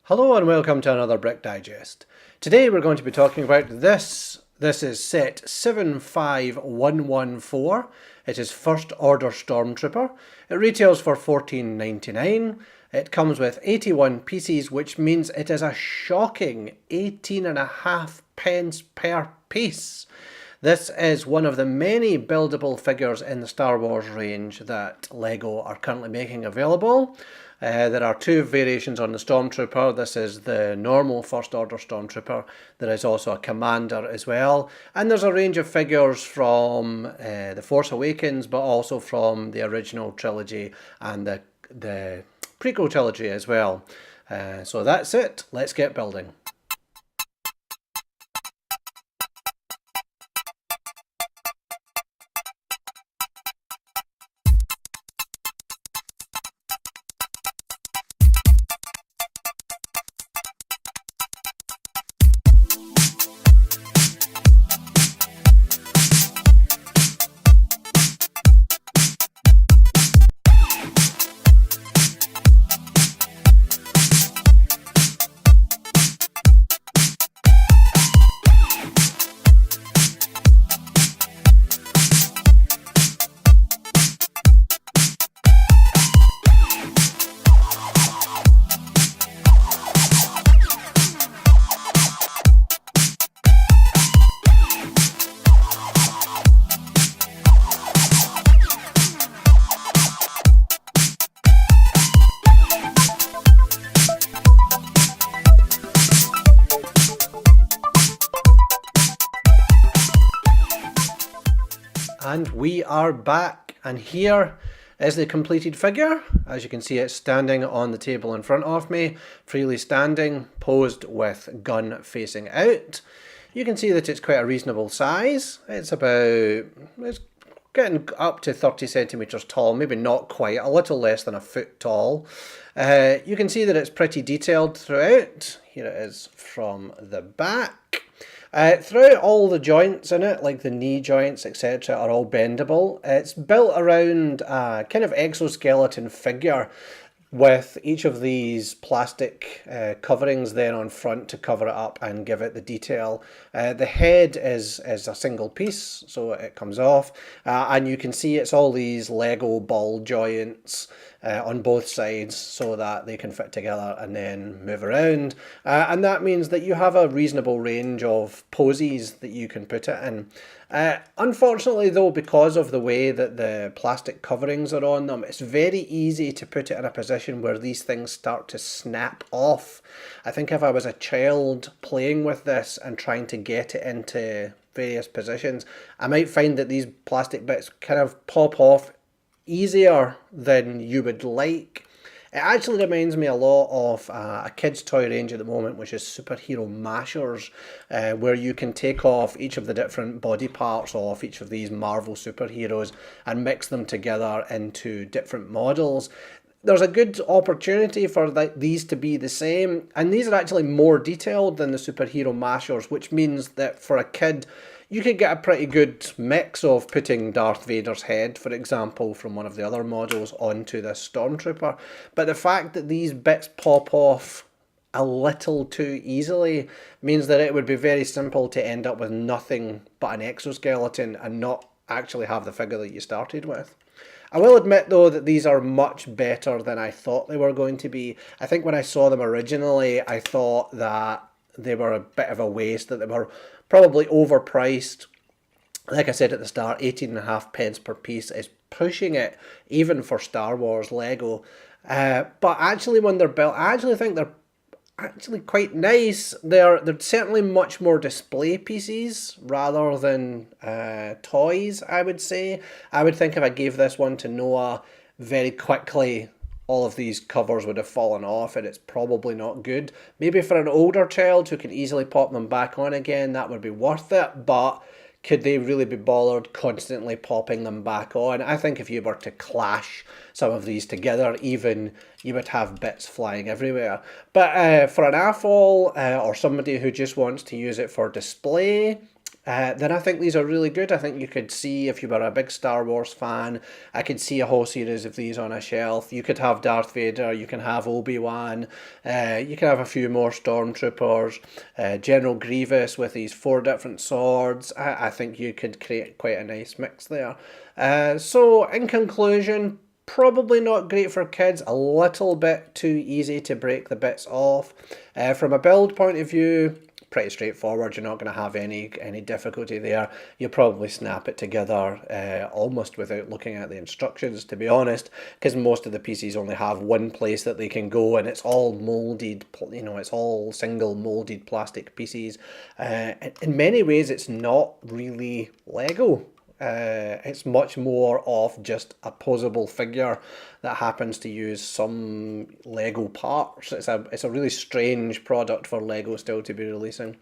Hello and welcome to another Brick Digest. Today we're going to be talking about this. This is set 75114. It is First Order Stormtrooper. It retails for $14.99. It comes with 81 pieces, which means it is a shocking 18.5 pence per piece. This is one of the many buildable figures in the Star Wars range that LEGO are currently making available. There are two variations on the Stormtrooper. This is the normal First Order Stormtrooper. There is also a Commander as well. And there's a range of figures from The Force Awakens, but also from the original trilogy and the prequel trilogy as well. So that's it. Let's get building. And we are back, and here is the completed figure. As you can see, it's standing on the table in front of me, freely standing, posed with gun facing out. You can see that it's quite a reasonable size. It's getting up to 30 centimeters tall, maybe not quite, a little less than a foot tall. You can see that it's pretty detailed throughout. Here it is from the back. Throughout all the joints in it, like the knee joints, etc., are all bendable. It's built around a kind of exoskeleton figure with each of these plastic coverings then on front to cover it up and give it the detail. The head is a single piece, so it comes off, and you can see it's all these Lego ball joints on both sides so that they can fit together and then move around, and that means that you have a reasonable range of poses that you can put it in. Unfortunately though, because of the way that the plastic coverings are on them, it's very easy to put it in a position where these things start to snap off. I think if I was a child playing with this and trying to get it into various positions, I might find that these plastic bits kind of pop off easier than you would like. It actually reminds me a lot of a kids' toy range at the moment, which is superhero mashers, where you can take off each of the different body parts of each of these Marvel superheroes and mix them together into different models. There's a good opportunity for these to be the same, and these are actually more detailed than the superhero mashers, which means that for a kid, you could get a pretty good mix of putting Darth Vader's head, for example, from one of the other models onto this Stormtrooper. But the fact that these bits pop off a little too easily means that it would be very simple to end up with nothing but an exoskeleton and not actually have the figure that you started with. I will admit though that these are much better than I thought they were going to be. I think when I saw them originally, I thought that they were a bit of a waste, that they were probably overpriced. Like I said at the start, 18.5 pence per piece is pushing it, even for Star Wars Lego. But actually when they're built, I actually think they're actually quite nice. They're certainly much more display pieces rather than toys, I would say. I would think if I gave this one to Noah, very quickly all of these covers would have fallen off, and it's probably not good. Maybe for an older child who can easily pop them back on again, that would be worth it, but could they really be bothered constantly popping them back on? I think if you were to clash some of these together, even, you would have bits flying everywhere. But for an AFOL or somebody who just wants to use it for display, then I think these are really good. I think you could see, if you were a big Star Wars fan, I could see a whole series of these on a shelf. You could have Darth Vader, you can have Obi-Wan, you can have a few more Stormtroopers, General Grievous with these 4 different swords. I think you could create quite a nice mix there. So in conclusion, probably not great for kids, a little bit too easy to break the bits off. From a build point of view, pretty straightforward. You're not going to have any difficulty there. You'll probably snap it together almost without looking at the instructions, to be honest, because most of the PCs only have one place that they can go, and it's all molded, it's all single molded plastic PCs. In many ways, it's not really Lego. It's much more of just a posable figure that happens to use some Lego parts. It's a really strange product for Lego still to be releasing.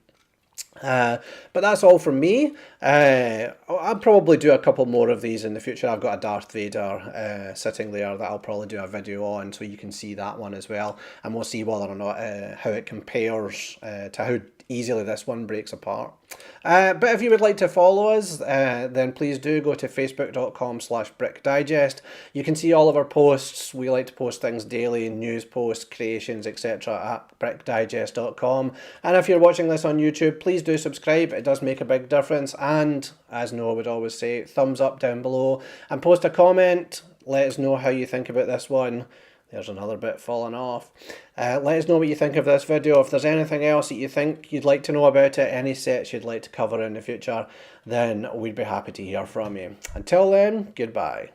But that's all from me. I'll probably do a couple more of these in the future. I've got a Darth Vader sitting there that I'll probably do a video on, so you can see that one as well, and we'll see whether or not how it compares to how easily this one breaks apart. But if you would like to follow us, then please do go to facebook.com/brickdigest. You can see all of our posts. We like to post things daily, news posts, creations, etc. at brickdigest.com. And if you're watching this on YouTube, please do subscribe. It does make a big difference. And as Noah would always say, thumbs up down below and post a comment. Let us know how you think about this one. There's another bit falling off. Let us know what you think of this video. If there's anything else that you think you'd like to know about it, any sets you'd like to cover in the future, then we'd be happy to hear from you. Until then, goodbye.